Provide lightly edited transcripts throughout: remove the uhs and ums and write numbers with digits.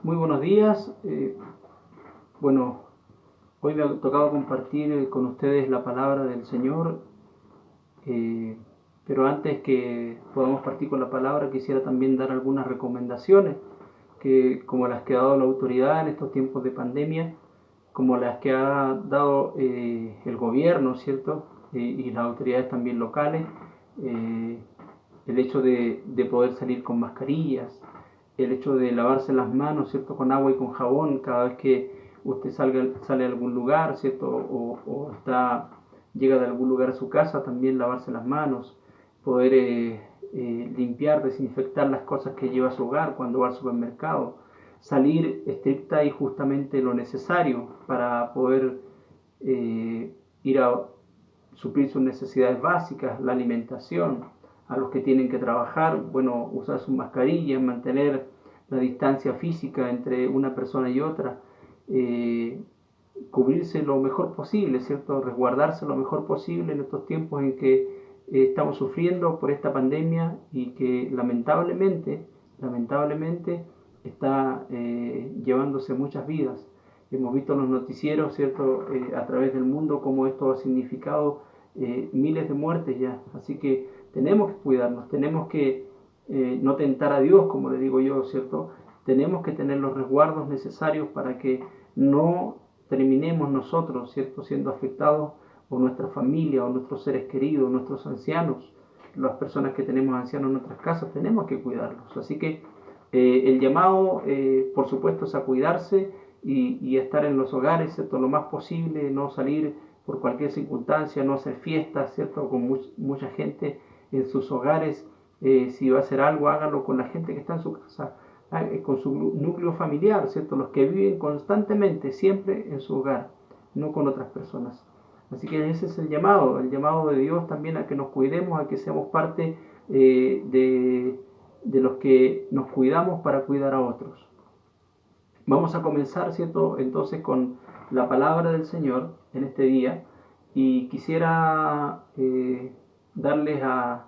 Muy buenos días. Bueno, hoy me ha tocado compartir con ustedes la palabra del Señor, eh, pero antes que podamos partir con la palabra, quisiera también dar algunas recomendaciones, que, como las que ha dado la autoridad en estos tiempos de pandemia, como las que ha dado el gobierno, ¿cierto? Y las autoridades también locales, eh, el hecho de poder salir con mascarillas, el hecho de lavarse las manos, ¿cierto? Con agua y con jabón cada vez que usted sale a algún lugar, ¿cierto? Llega de algún lugar a su casa, también lavarse las manos, poder limpiar, desinfectar las cosas que lleva a su hogar cuando va al supermercado, salir estricta y justamente lo necesario para poder ir a suplir sus necesidades básicas, la alimentación. A los que tienen que trabajar, bueno, usar sus mascarillas, mantener la distancia física entre una persona y otra, eh, cubrirse lo mejor posible, ¿cierto? Resguardarse lo mejor posible en estos tiempos en que estamos sufriendo por esta pandemia y que lamentablemente está llevándose muchas vidas. Hemos visto en los noticieros, ¿cierto? A través del mundo cómo esto ha significado miles de muertes ya. Así que tenemos que cuidarnos, tenemos que no tentar a Dios, como le digo yo, ¿cierto? Tenemos que tener los resguardos necesarios para que no terminemos nosotros, ¿cierto?, siendo afectados, o nuestra familia, o nuestros seres queridos, nuestros ancianos, las personas que tenemos ancianos en nuestras casas, tenemos que cuidarlos. Así que el llamado, por supuesto, es a cuidarse y a estar en los hogares, ¿cierto?, lo más posible, no salir por cualquier circunstancia, no hacer fiestas, ¿cierto?, con mucha gente en sus hogares. Si va a hacer algo, hágalo con la gente que está en su casa, con su núcleo familiar, ¿cierto?, los que viven constantemente, siempre en su hogar, no con otras personas. Así que ese es el llamado de Dios también a que nos cuidemos, a que seamos parte de los que nos cuidamos para cuidar a otros. Vamos a comenzar, ¿cierto?, entonces con la palabra del Señor en este día, y quisiera darles a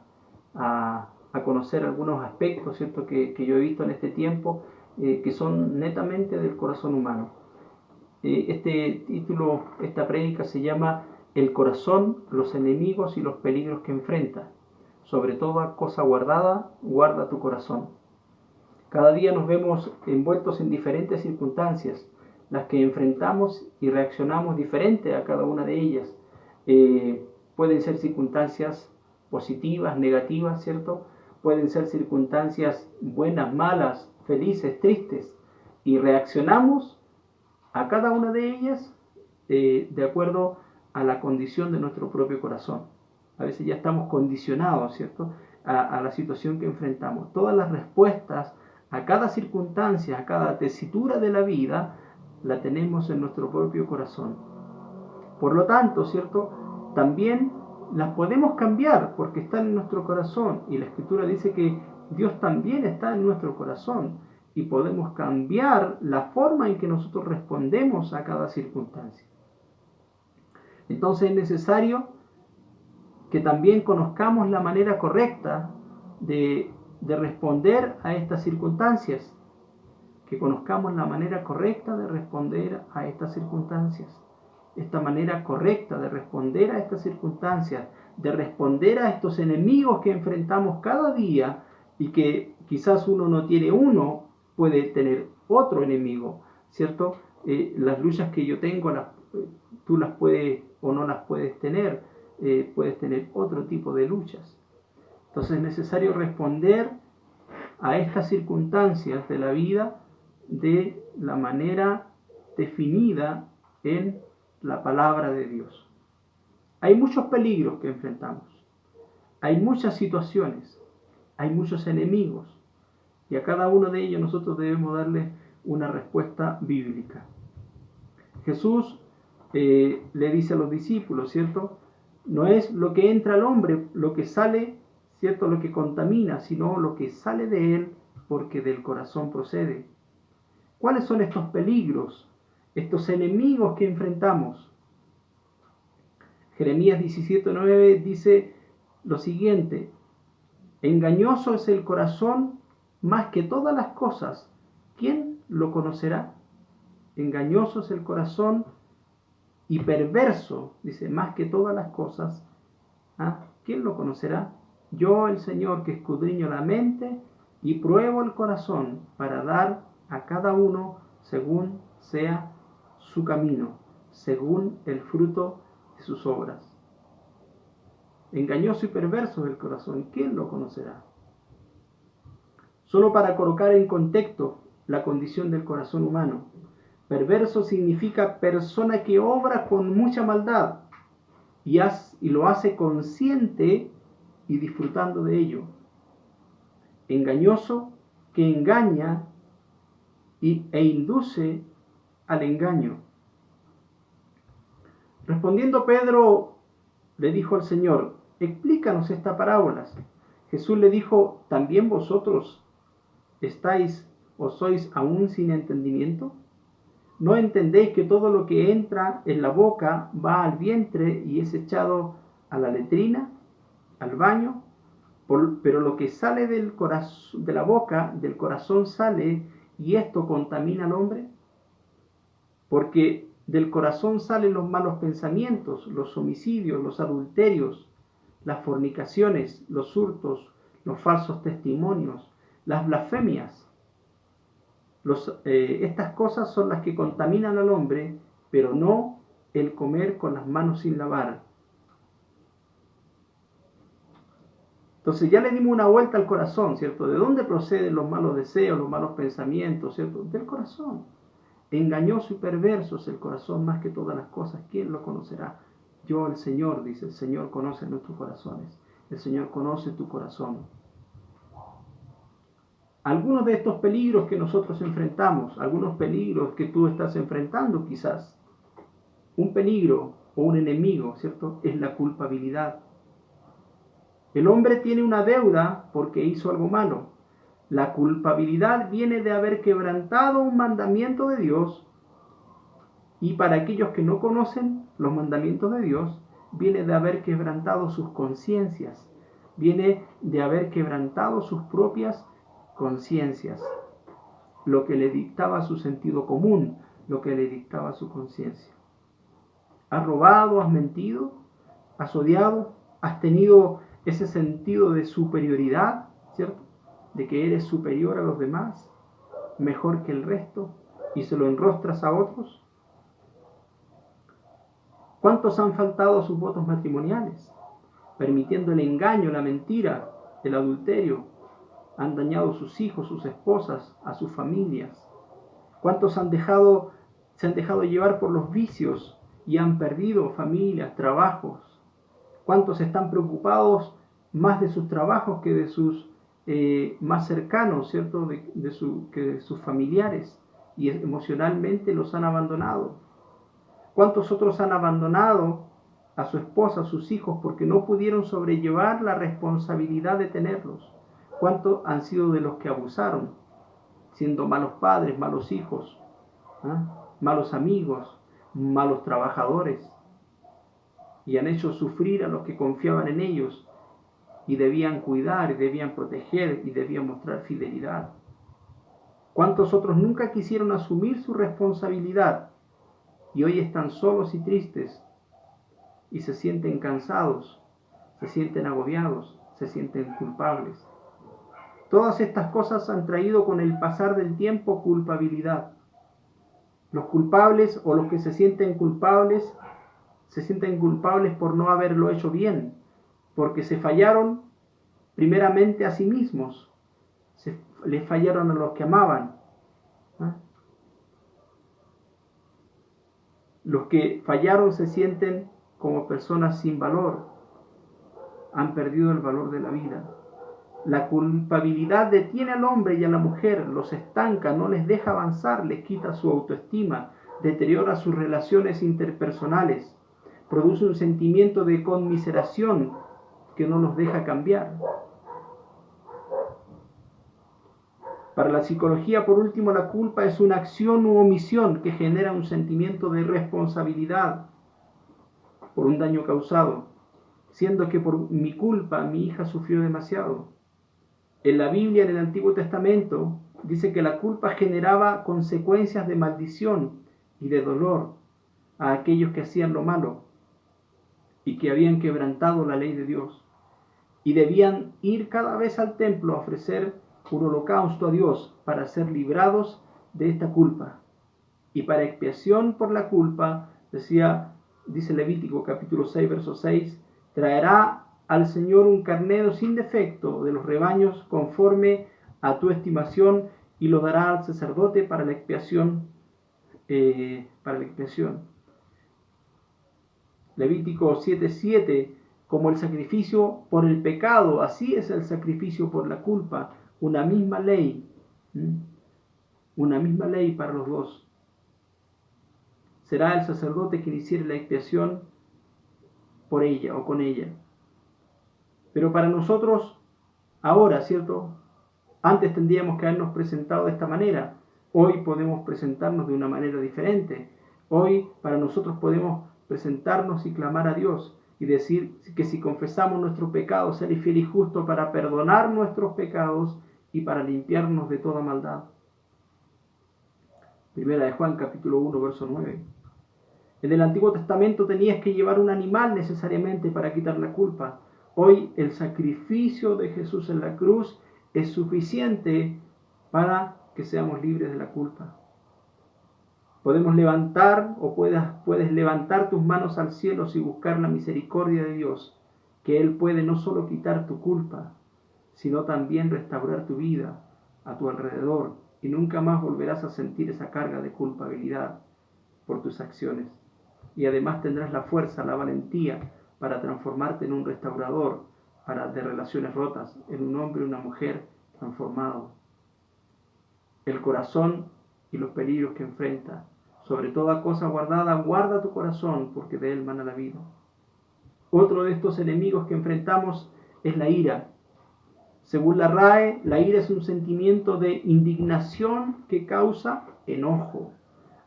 conocer algunos aspectos, ¿cierto?, que yo he visto en este tiempo, que son netamente del corazón humano. Este título, esta prédica se llama El corazón, los enemigos y los peligros que enfrenta. Sobre toda cosa guardada, guarda tu corazón. Cada día nos vemos envueltos en diferentes circunstancias, las que enfrentamos y reaccionamos diferente a cada una de ellas. Pueden ser circunstancias positivas, negativas, ¿cierto? Pueden ser circunstancias buenas, malas, felices, tristes, y reaccionamos a cada una de ellas de acuerdo a la condición de nuestro propio corazón. A veces ya estamos condicionados, ¿cierto?, a la situación que enfrentamos. Todas las respuestas a cada circunstancia, a cada tesitura de la vida, la tenemos en nuestro propio corazón. Por lo tanto, ¿cierto?, también las podemos cambiar porque están en nuestro corazón, y la Escritura dice que Dios también está en nuestro corazón, y podemos cambiar la forma en que nosotros respondemos a cada circunstancia. Entonces es necesario que también conozcamos la manera correcta de responder a estas circunstancias, que conozcamos la manera correcta de responder a estas circunstancias, esta manera correcta de responder a estas circunstancias, de responder a estos enemigos que enfrentamos cada día, y que quizás uno no tiene uno, puede tener otro enemigo, ¿cierto? Las luchas que yo tengo, tú las puedes o no las puedes tener, puedes tener otro tipo de luchas. Entonces es necesario responder a estas circunstancias de la vida de la manera definida en la palabra de Dios. Hay muchos peligros que enfrentamos, hay muchas situaciones, hay muchos enemigos, y a cada uno de ellos nosotros debemos darle una respuesta bíblica. Jesús le dice a los discípulos, ¿cierto? No es lo que entra al hombre lo que sale, ¿cierto?, lo que contamina, sino lo que sale de él, porque del corazón procede. ¿Cuáles son estos peligros, estos enemigos que enfrentamos? Jeremías 17:9 dice lo siguiente: engañoso es el corazón más que todas las cosas, ¿quién lo conocerá? Engañoso es el corazón y perverso, dice, más que todas las cosas. ¿Quién lo conocerá? Yo, el Señor, que escudriño la mente y pruebo el corazón para dar a cada uno según sea su camino, según el fruto de sus obras. Engañoso y perverso es el corazón, ¿quién lo conocerá? Solo para colocar en contexto la condición del corazón humano. Perverso significa persona que obra con mucha maldad y lo hace consciente y disfrutando de ello. Engañoso, que engaña e induce al engaño. Respondiendo Pedro, le dijo al Señor, explícanos estas parábolas. Jesús le dijo, ¿también vosotros estáis o sois aún sin entendimiento? ¿No entendéis que todo lo que entra en la boca va al vientre y es echado a la letrina, al baño? Pero lo que sale del corazón, de la boca, del corazón sale, y esto contamina al hombre. Porque del corazón salen los malos pensamientos, los homicidios, los adulterios, las fornicaciones, los hurtos, los falsos testimonios, las blasfemias. Estas cosas son las que contaminan al hombre, pero no el comer con las manos sin lavar. Entonces ya le dimos una vuelta al corazón, ¿cierto? ¿De dónde proceden los malos deseos, los malos pensamientos, ¿cierto? Del corazón. Engañoso y perverso es el corazón más que todas las cosas. ¿Quién lo conocerá? Yo, el Señor, dice, el Señor conoce nuestros corazones. El Señor conoce tu corazón. Algunos de estos peligros que nosotros enfrentamos, algunos peligros que tú estás enfrentando quizás, un peligro o un enemigo, ¿cierto? Es la culpabilidad. El hombre tiene una deuda porque hizo algo malo. La culpabilidad viene de haber quebrantado un mandamiento de Dios, y para aquellos que no conocen los mandamientos de Dios, viene de haber quebrantado sus conciencias, viene de haber quebrantado sus propias conciencias, lo que le dictaba su sentido común, lo que le dictaba su conciencia. Has robado, has mentido, has odiado, has tenido ese sentido de superioridad, ¿cierto? De que eres superior a los demás, mejor que el resto, y se lo enrostras a otros. ¿Cuántos han faltado a sus votos matrimoniales, permitiendo el engaño, la mentira, el adulterio? Han dañado a sus hijos, sus esposas, a sus familias. ¿Cuántos se han dejado llevar por los vicios y han perdido familias, trabajos? ¿Cuántos están preocupados más de sus trabajos que de sus más cercanos, ¿cierto? Que de sus familiares, y emocionalmente los han abandonado? ¿Cuántos otros han abandonado a su esposa, a sus hijos, porque no pudieron sobrellevar la responsabilidad de tenerlos? ¿Cuántos han sido de los que abusaron, siendo malos padres, malos hijos, malos amigos, malos trabajadores, y han hecho sufrir a los que confiaban en ellos y debían cuidar, y debían proteger, y debían mostrar fidelidad? ¿Cuántos otros nunca quisieron asumir su responsabilidad y hoy están solos y tristes y se sienten cansados, se sienten agobiados, se sienten culpables? Todas estas cosas han traído con el pasar del tiempo culpabilidad. Los culpables, o los que se sienten culpables por no haberlo hecho bien, porque se fallaron primeramente a sí mismos, les fallaron a los que amaban. Los que fallaron se sienten como personas sin valor, han perdido el valor de la vida. La culpabilidad detiene al hombre y a la mujer, los estanca, no les deja avanzar, les quita su autoestima, deteriora sus relaciones interpersonales, produce un sentimiento de conmiseración que no los deja cambiar. Para la psicología, por último, la culpa es una acción u omisión que genera un sentimiento de responsabilidad por un daño causado, siendo que por mi culpa mi hija sufrió demasiado. En la Biblia, en el Antiguo Testamento, dice que la culpa generaba consecuencias de maldición y de dolor a aquellos que hacían lo malo y que habían quebrantado la ley de Dios. Y debían ir cada vez al templo a ofrecer un holocausto a Dios para ser librados de esta culpa. Y para expiación por la culpa, dice Levítico capítulo 6, verso 6, traerá al Señor un carnero sin defecto de los rebaños conforme a tu estimación y lo dará al sacerdote para la expiación. Levítico 7:7, como el sacrificio por el pecado, así es el sacrificio por la culpa, una misma ley para los dos. Será el sacerdote quien hiciere la expiación por ella o con ella. Pero para nosotros, ahora, ¿cierto? Antes tendríamos que habernos presentado de esta manera. Hoy podemos presentarnos de una manera diferente. Hoy para nosotros podemos presentarnos y clamar a Dios y decir que si confesamos nuestros pecados, Él es fiel y justo para perdonar nuestros pecados y para limpiarnos de toda maldad. Primera de Juan capítulo 1, verso 9. En el Antiguo Testamento tenías que llevar un animal necesariamente para quitar la culpa. Hoy el sacrificio de Jesús en la cruz es suficiente para que seamos libres de la culpa. Podemos levantar o puedes levantar tus manos al cielo y buscar la misericordia de Dios, que Él puede no solo quitar tu culpa, sino también restaurar tu vida a tu alrededor y nunca más volverás a sentir esa carga de culpabilidad por tus acciones. Y además tendrás la fuerza, la valentía para transformarte en un restaurador de relaciones rotas, en un hombre y una mujer transformado. El corazón y los peligros que enfrenta. Sobre toda cosa guardada, guarda tu corazón, porque de él mana la vida. Otro de estos enemigos que enfrentamos es la ira. Según la RAE, la ira es un sentimiento de indignación que causa enojo,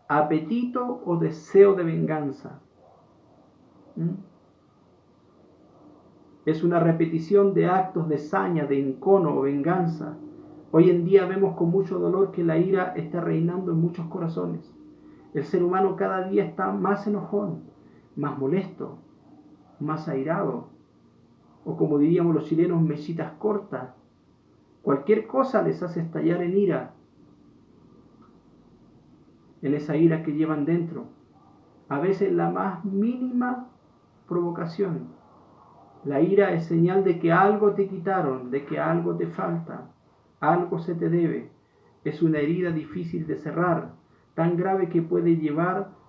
apetito o deseo de venganza. Es una repetición de actos de saña, de encono o venganza. Hoy en día vemos con mucho dolor que la ira está reinando en muchos corazones. El ser humano cada día está más enojón, más molesto, más airado, o como diríamos los chilenos, mechitas cortas. Cualquier cosa les hace estallar en ira, en esa ira que llevan dentro. A veces la más mínima provocación. La ira es señal de que algo te quitaron, de que algo te falta, algo se te debe. Es una herida difícil de cerrar, tan grave que puede llevarte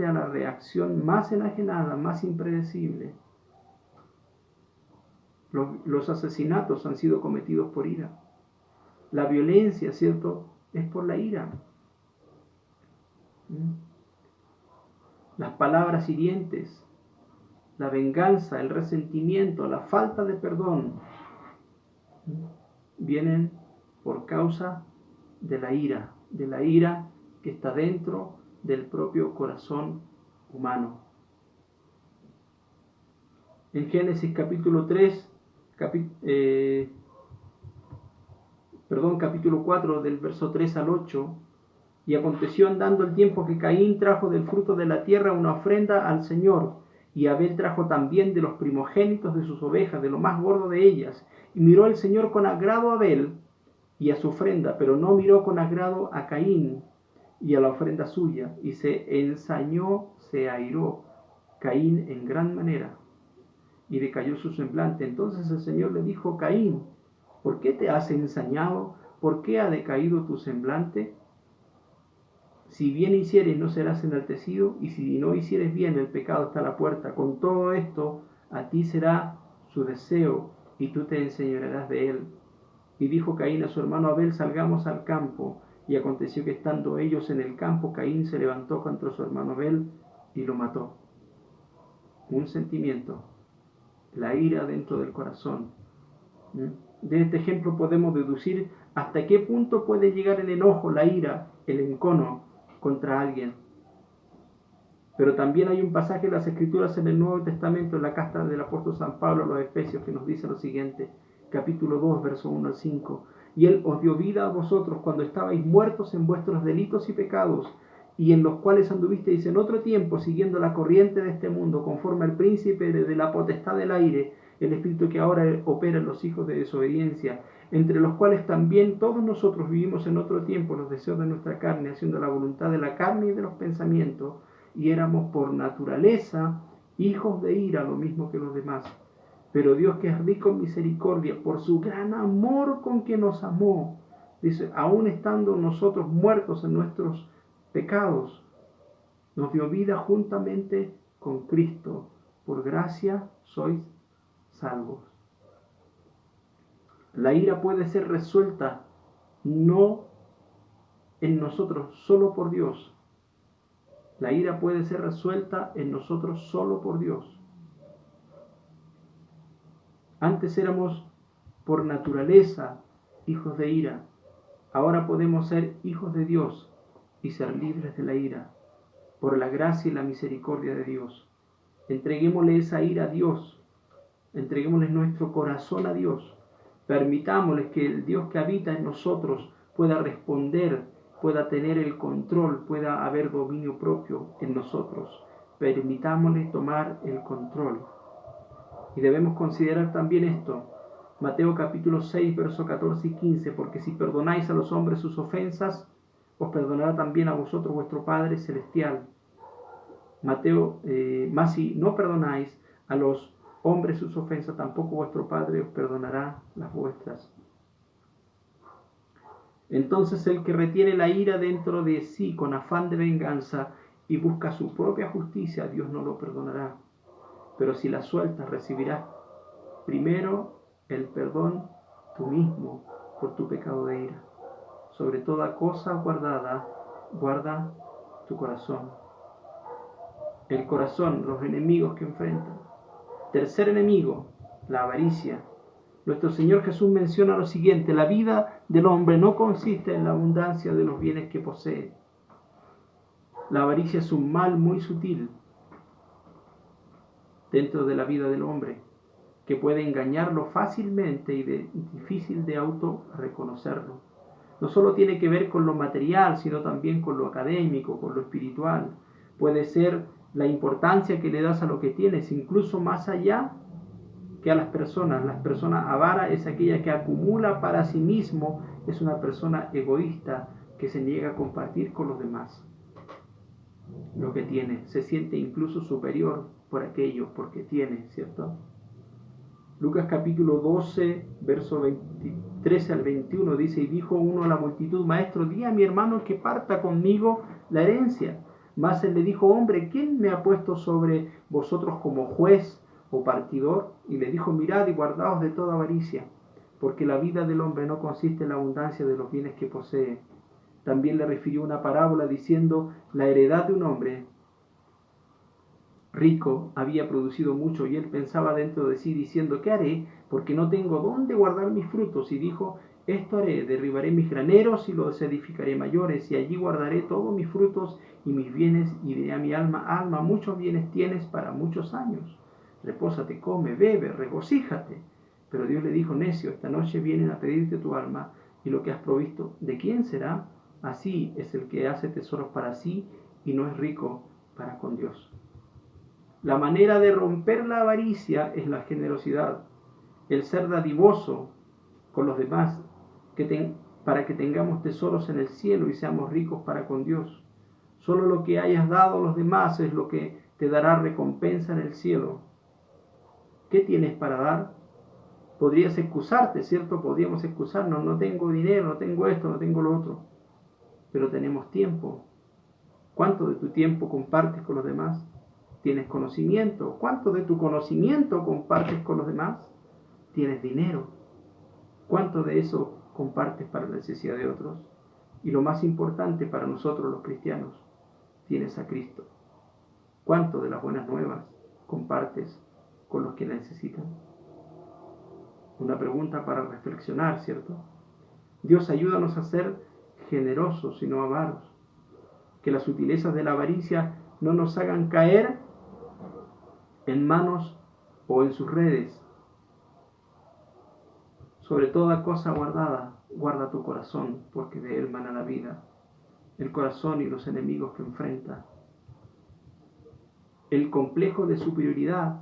a la reacción más enajenada, más impredecible. Los asesinatos han sido cometidos por ira. La violencia, ¿cierto?, es por la ira. Las palabras hirientes, la venganza, el resentimiento, la falta de perdón, vienen por causa de la ira que está dentro del propio corazón humano. En Génesis capítulo 4, del verso 3 al 8, y aconteció andando el tiempo que Caín trajo del fruto de la tierra una ofrenda al Señor, y Abel trajo también de los primogénitos de sus ovejas, de lo más gordo de ellas. Y miró el Señor con agrado a Abel y a su ofrenda, pero no miró con agrado a Caín y a la ofrenda suya, y se ensañó, se airó Caín en gran manera, y decayó su semblante. Entonces el Señor le dijo: Caín, ¿por qué te has ensañado? ¿Por qué ha decaído tu semblante? Si bien hicieres, no serás enaltecido, y si no hicieres bien, el pecado está a la puerta. Con todo esto, a ti será su deseo, y tú te enseñorearás de él. Y dijo Caín a su hermano Abel: salgamos al campo. Y aconteció que estando ellos en el campo, Caín se levantó contra su hermano Abel y lo mató. Un sentimiento, la ira dentro del corazón. De este ejemplo podemos deducir hasta qué punto puede llegar el enojo, la ira, el encono contra alguien. Pero también hay un pasaje en las Escrituras en el Nuevo Testamento, en la carta del apóstol San Pablo a los Efesios, que nos dice lo siguiente, capítulo 2, verso 1 al 5. y Él os dio vida a vosotros cuando estabais muertos en vuestros delitos y pecados, y en los cuales anduvisteis en otro tiempo, siguiendo la corriente de este mundo, conforme al príncipe de la potestad del aire, el espíritu que ahora opera en los hijos de desobediencia, entre los cuales también todos nosotros vivimos en otro tiempo los deseos de nuestra carne, haciendo la voluntad de la carne y de los pensamientos, y éramos por naturaleza hijos de ira, lo mismo que los demás. Pero Dios, que es rico en misericordia, por su gran amor con que nos amó, dice, aún estando nosotros muertos en nuestros pecados, nos dio vida juntamente con Cristo. Por gracia sois salvos. La ira puede ser resuelta no en nosotros, solo por Dios. La ira puede ser resuelta en nosotros solo por Dios. Antes éramos por naturaleza hijos de ira. Ahora podemos ser hijos de Dios y ser libres de la ira por la gracia y la misericordia de Dios. Entreguémosle esa ira a Dios. Entreguémosle nuestro corazón a Dios. Permitámosle que el Dios que habita en nosotros pueda responder, pueda tener el control, pueda haber dominio propio en nosotros. Permitámosle tomar el control. Y debemos considerar también esto. Mateo capítulo 6, versos 14 y 15. Porque si perdonáis a los hombres sus ofensas, os perdonará también a vosotros vuestro Padre Celestial. Mas si no perdonáis a los hombres sus ofensas, tampoco vuestro Padre os perdonará las vuestras. Entonces el que retiene la ira dentro de sí con afán de venganza y busca su propia justicia, Dios no lo perdonará. Pero si la sueltas, recibirás primero el perdón tú mismo por tu pecado de ira. Sobre toda cosa guardada, guarda tu corazón. El corazón, los enemigos que enfrentan. Tercer enemigo, la avaricia. Nuestro Señor Jesús menciona lo siguiente: la vida del hombre no consiste en la abundancia de los bienes que posee. La avaricia es un mal muy sutil dentro de la vida del hombre, que puede engañarlo fácilmente y difícil de reconocerlo. No solo tiene que ver con lo material, sino también con lo académico, con lo espiritual. Puede ser la importancia que le das a lo que tienes, incluso más allá que a las personas. La persona avara es aquella que acumula para sí mismo, es una persona egoísta que se niega a compartir con los demás lo que tiene. Se siente incluso superior por aquello, porque tiene, ¿cierto? Lucas capítulo 12, verso 13 al 21 dice: y dijo uno a la multitud: maestro, di a mi hermano que parta conmigo la herencia. Mas él le dijo: hombre, ¿quién me ha puesto sobre vosotros como juez o partidor? Y le dijo: mirad y guardaos de toda avaricia, porque la vida del hombre no consiste en la abundancia de los bienes que posee. También le refirió una parábola diciendo: la heredad de un hombre rico había producido mucho, y él pensaba dentro de sí diciendo: ¿qué haré? Porque no tengo dónde guardar mis frutos. Y dijo: esto haré, derribaré mis graneros y los edificaré mayores, y allí guardaré todos mis frutos y mis bienes, y diré a mi alma: alma, muchos bienes tienes para muchos años. Repósate, come, bebe, regocíjate. Pero Dios le dijo: necio, esta noche vienen a pedirte tu alma, y lo que has provisto, ¿de quién será? Así es el que hace tesoros para sí y no es rico para con Dios. La manera de romper la avaricia es la generosidad, el ser dadivoso con los demás, para que tengamos tesoros en el cielo y seamos ricos para con Dios. Solo lo que hayas dado a los demás es lo que te dará recompensa en el cielo. ¿Qué tienes para dar? Podrías excusarte, ¿cierto? Podríamos excusarnos: no tengo dinero, no tengo esto, no tengo lo otro. Pero tenemos tiempo. ¿Cuánto de tu tiempo compartes con los demás? ¿Tienes conocimiento? ¿Cuánto de tu conocimiento compartes con los demás? ¿Tienes dinero? ¿Cuánto de eso compartes para la necesidad de otros? Y lo más importante para nosotros los cristianos, tienes a Cristo. ¿Cuánto de las buenas nuevas compartes con los que la necesitan? Una pregunta para reflexionar, ¿cierto? Dios, ayúdanos a ser generosos y no avaros. Que las sutilezas de la avaricia no nos hagan caer en manos o en sus redes. Sobre toda cosa guardada, guarda tu corazón, porque de él mana la vida. El corazón y los enemigos que enfrenta. El complejo de superioridad.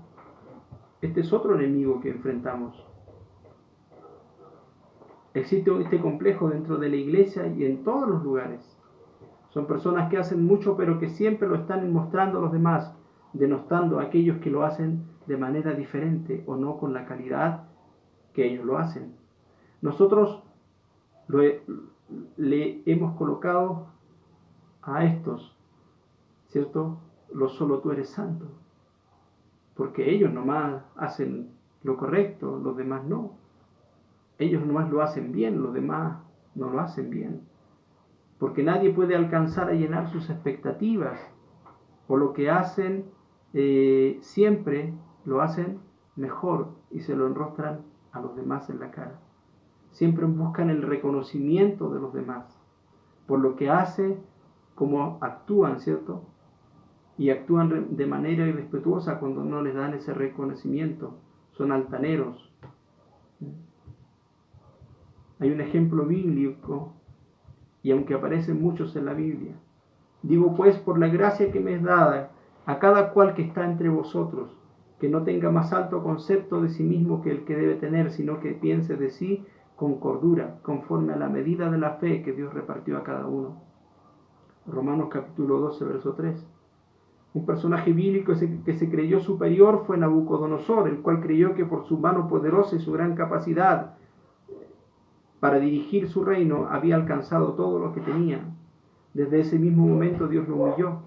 Este es otro enemigo que enfrentamos. Existe este complejo dentro de la iglesia y en todos los lugares. Son personas que hacen mucho, pero que siempre lo están mostrando a los demás, denostando a aquellos que lo hacen de manera diferente o no con la calidad que ellos lo hacen. Nosotros le hemos colocado a estos, ¿cierto? Solo tú eres santo. Porque ellos nomás hacen lo correcto, los demás no. Ellos nomás lo hacen bien, los demás no lo hacen bien. Porque nadie puede alcanzar a llenar sus expectativas. O lo que hacen siempre lo hacen mejor y se lo enrostran a los demás en la cara. Siempre buscan el reconocimiento de los demás por lo que hace, como actúan, ¿cierto? Y actúan de manera irrespetuosa cuando no les dan ese reconocimiento. Son altaneros. Hay un ejemplo bíblico, y aunque aparecen muchos en la Biblia, digo pues, por la gracia que me es dada, a cada cual que está entre vosotros, que no tenga más alto concepto de sí mismo que el que debe tener, sino que piense de sí con cordura, conforme a la medida de la fe que Dios repartió a cada uno. Romanos capítulo 12, verso 3. Un personaje bíblico que se creyó superior fue Nabucodonosor, el cual creyó que por su mano poderosa y su gran capacidad para dirigir su reino había alcanzado todo lo que tenía. Desde ese mismo momento Dios lo humilló,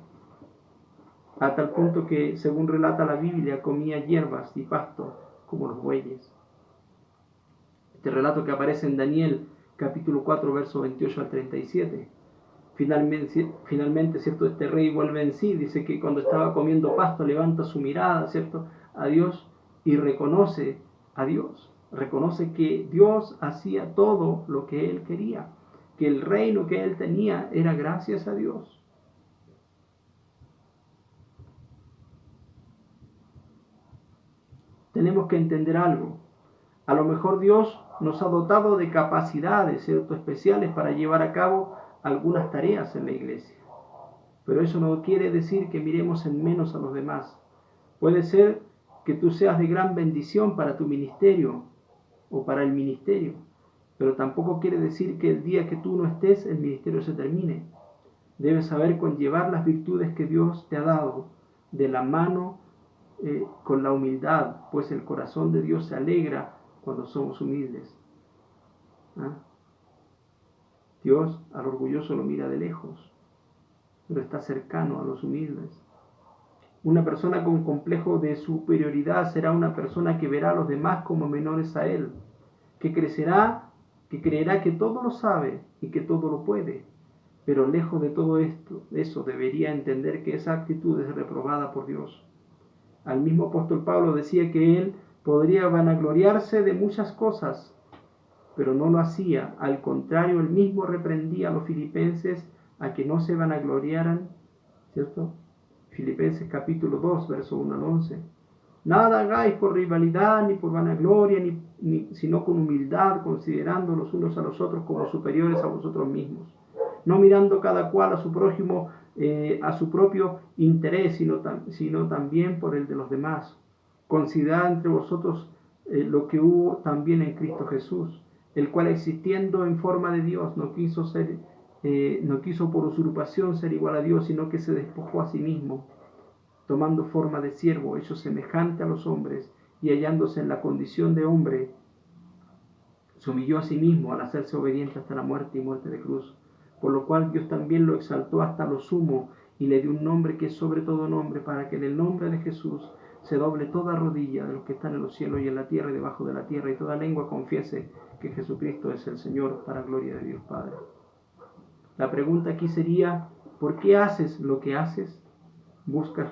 a tal punto que, según relata la Biblia, comía hierbas y pasto como los bueyes. Este relato que aparece en Daniel capítulo 4, verso 28 al 37. Finalmente, ¿cierto? Este rey vuelve en sí, dice que cuando estaba comiendo pasto levanta su mirada, ¿cierto?, a Dios y reconoce a Dios. Reconoce que Dios hacía todo lo que él quería, que el reino que él tenía era gracias a Dios. Tenemos que entender algo. A lo mejor Dios nos ha dotado de capacidades, ¿cierto?, especiales para llevar a cabo algunas tareas en la iglesia. Pero eso no quiere decir que miremos en menos a los demás. Puede ser que tú seas de gran bendición para tu ministerio o para el ministerio, pero tampoco quiere decir que el día que tú no estés, el ministerio se termine. Debes saber conllevar las virtudes que Dios te ha dado de la mano con la humildad, pues el corazón de Dios se alegra cuando somos humildes. ¿Ah? Dios al orgulloso lo mira de lejos, pero está cercano a los humildes. Una persona con complejo de superioridad será una persona que verá a los demás como menores a él, que creerá que todo lo sabe y que todo lo puede, pero lejos de todo eso debería entender que esa actitud es reprobada por Dios. Al mismo apóstol Pablo decía que él podría vanagloriarse de muchas cosas, pero no lo hacía. Al contrario, él mismo reprendía a los filipenses a que no se vanagloriaran, ¿cierto? Filipenses capítulo 2, verso 1 al 11. Nada hagáis por rivalidad ni por vanagloria, sino con humildad, considerando los unos a los otros como superiores a vosotros mismos, no mirando cada cual a su prójimo, a su propio interés, sino también por el de los demás. Considerad entre vosotros lo que hubo también en Cristo Jesús, el cual, existiendo en forma de Dios, no quiso por usurpación ser igual a Dios, sino que se despojó a sí mismo, tomando forma de siervo, hecho semejante a los hombres, y hallándose en la condición de hombre, se humilló a sí mismo al hacerse obediente hasta la muerte y muerte de cruz, por lo cual Dios también lo exaltó hasta lo sumo y le dio un nombre que es sobre todo nombre, para que en el nombre de Jesús se doble toda rodilla de los que están en los cielos y en la tierra y debajo de la tierra, y toda lengua confiese que Jesucristo es el Señor, para gloria de Dios Padre. La pregunta aquí sería, ¿por qué haces lo que haces? ¿Buscas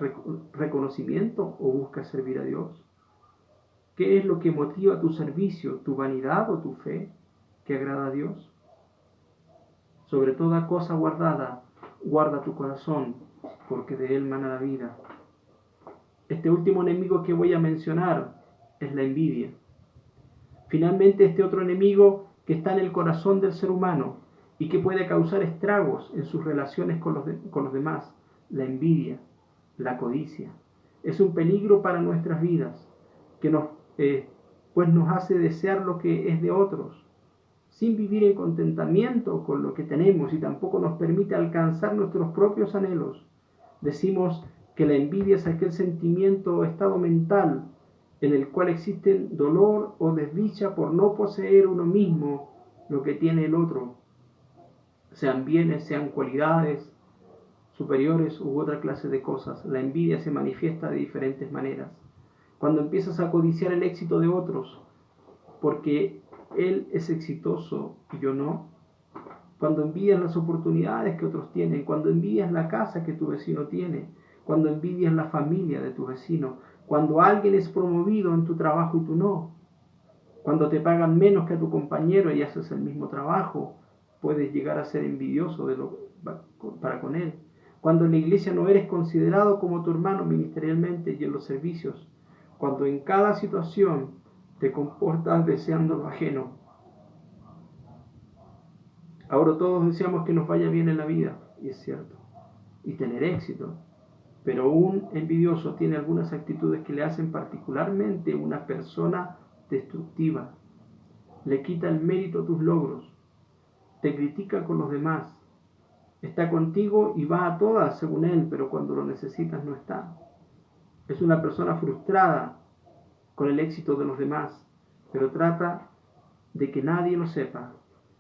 reconocimiento o buscas servir a Dios? ¿Qué es lo que motiva tu servicio, tu vanidad o tu fe que agrada a Dios? Sobre toda cosa guardada, guarda tu corazón, porque de él mana la vida. Este último enemigo que voy a mencionar es la envidia. Finalmente, este otro enemigo que está en el corazón del ser humano y que puede causar estragos en sus relaciones con los demás: la envidia, la codicia. Es un peligro para nuestras vidas, que pues nos hace desear lo que es de otros, sin vivir en contentamiento con lo que tenemos, y tampoco nos permite alcanzar nuestros propios anhelos. Decimos que la envidia es aquel sentimiento o estado mental en el cual existe dolor o desdicha por no poseer uno mismo lo que tiene el otro, sean bienes, sean cualidades superiores u otra clase de cosas. La envidia se manifiesta de diferentes maneras. Cuando empiezas a codiciar el éxito de otros porque él es exitoso y yo no, cuando envidias las oportunidades que otros tienen, cuando envidias la casa que tu vecino tiene, cuando envidias la familia de tu vecino, cuando alguien es promovido en tu trabajo y tú no, cuando te pagan menos que a tu compañero y haces el mismo trabajo, puedes llegar a ser envidioso para con él. Cuando en la iglesia no eres considerado como tu hermano ministerialmente y en los servicios, cuando en cada situación te comportas deseando lo ajeno. Ahora todos deseamos que nos vaya bien en la vida, y es cierto, y tener éxito, pero un envidioso tiene algunas actitudes que le hacen particularmente una persona destructiva. Le quita el mérito a tus logros, te critica con los demás, está contigo y va a todas según él, pero cuando lo necesitas no está. Es una persona frustrada con el éxito de los demás, pero trata de que nadie lo sepa.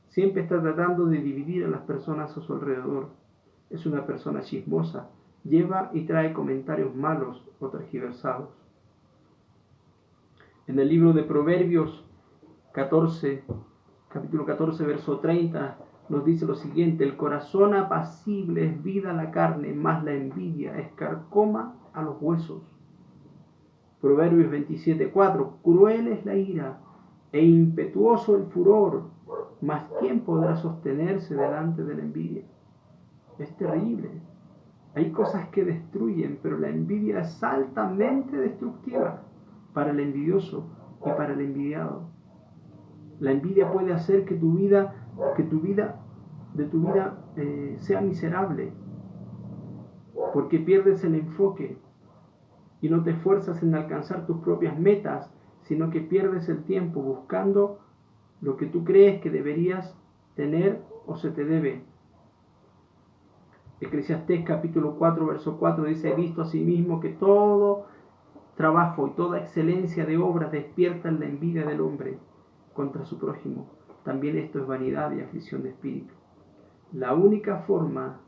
Siempre está tratando de dividir a las personas a su alrededor. Es una persona chismosa, lleva y trae comentarios malos o tergiversados. En el libro de Proverbios 14, capítulo 14, verso 30, nos dice lo siguiente: el corazón apacible es vida a la carne, mas la envidia es carcoma a los huesos. Proverbios 27, 4, cruel es la ira e impetuoso el furor, mas ¿quién podrá sostenerse delante de la envidia? Es terrible. Hay cosas que destruyen, pero la envidia es altamente destructiva para el envidioso y para el envidiado. La envidia puede hacer que tu vida sea miserable, porque pierdes el enfoque y no te esfuerzas en alcanzar tus propias metas, sino que pierdes el tiempo buscando lo que tú crees que deberías tener o se te debe. Eclesiastés capítulo 4, verso 4 dice: he visto asimismo que todo trabajo y toda excelencia de obras despiertan la envidia del hombre contra su prójimo. También esto es vanidad y aflicción de espíritu. La única forma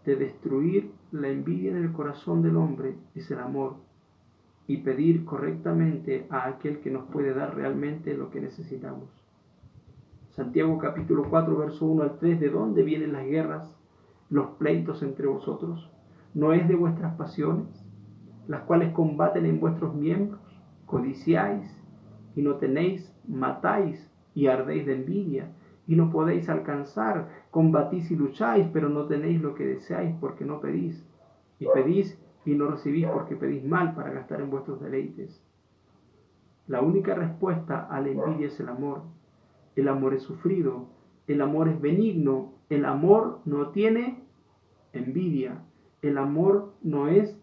de destruir la envidia en el corazón del hombre es el amor y pedir correctamente a aquel que nos puede dar realmente lo que necesitamos. Santiago capítulo 4, verso 1 al 3, ¿de dónde vienen las guerras, los pleitos entre vosotros? ¿No es de vuestras pasiones, las cuales combaten en vuestros miembros? Codiciáis y no tenéis, matáis y ardéis de envidia y no podéis alcanzar, combatís y lucháis, pero no tenéis lo que deseáis porque no pedís, y pedís y no recibís porque pedís mal para gastar en vuestros deleites. La única respuesta a la envidia es el amor. El amor es sufrido, el amor es benigno, el amor no tiene envidia, el amor no es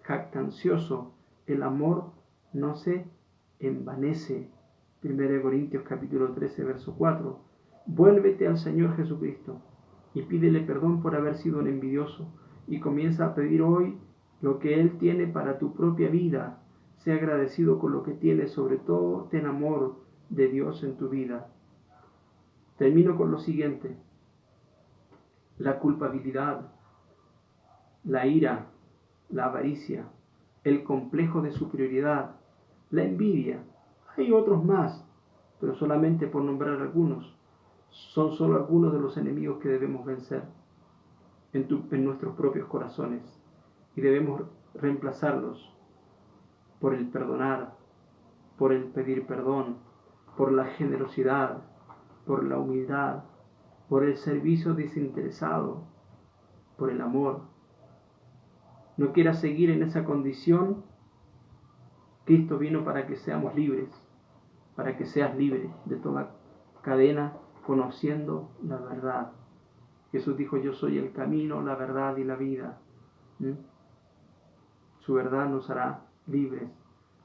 jactancioso, el amor no se envanece. 1 Corintios capítulo 13, verso 4. Vuélvete al Señor Jesucristo y pídele perdón por haber sido un envidioso, y comienza a pedir hoy lo que Él tiene para tu propia vida. Sé agradecido con lo que tienes, sobre todo ten amor de Dios en tu vida. Termino con lo siguiente: la culpabilidad, la ira, la avaricia, el complejo de superioridad, la envidia. Hay otros más, pero solamente por nombrar algunos. Son solo algunos de los enemigos que debemos vencer en nuestros propios corazones, y debemos reemplazarlos por el perdonar, por el pedir perdón, por la generosidad, por la humildad, por el servicio desinteresado, por el amor. No quieras seguir en esa condición. Cristo vino para que seamos libres, para que seas libre de toda cadena conociendo la verdad. Jesús dijo, yo soy el camino, la verdad y la vida. Su verdad nos hará libres.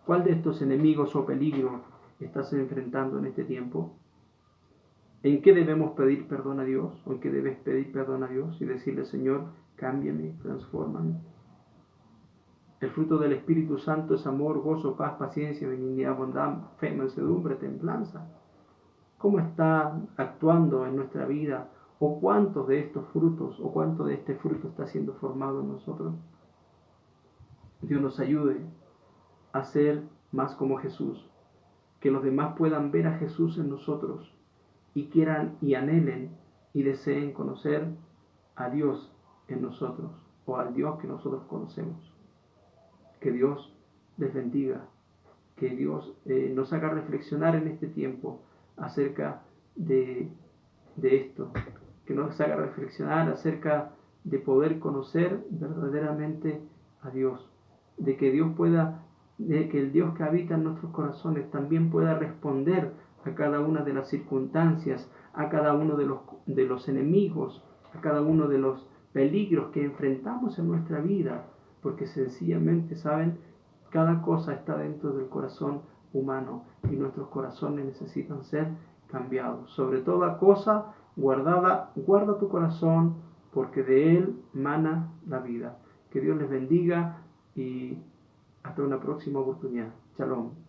¿Cuál de estos enemigos o peligros estás enfrentando en este tiempo? ¿En qué debemos pedir perdón a Dios? ¿O en qué debes pedir perdón a Dios y decirle, Señor, cámbiame, transfórmame? El fruto del Espíritu Santo es amor, gozo, paz, paciencia, benignidad, bondad, fe, mansedumbre, templanza. ¿Cómo está actuando en nuestra vida? ¿O cuántos de estos frutos, o cuánto de este fruto está siendo formado en nosotros? Dios nos ayude a ser más como Jesús, que los demás puedan ver a Jesús en nosotros y quieran y anhelen y deseen conocer a Dios en nosotros, o al Dios que nosotros conocemos. Que Dios les bendiga, que Dios nos haga reflexionar en este tiempo acerca de esto, que nos haga reflexionar acerca de poder conocer verdaderamente a Dios, de que el Dios que habita en nuestros corazones también pueda responder a cada una de las circunstancias, a cada uno de los enemigos, a cada uno de los peligros que enfrentamos en nuestra vida, porque sencillamente, ¿saben? Cada cosa está dentro del corazón humano y nuestros corazones necesitan ser cambiados. Sobre toda cosa guarda tu corazón, porque de él mana la vida. Que Dios les bendiga y hasta una próxima oportunidad. Shalom.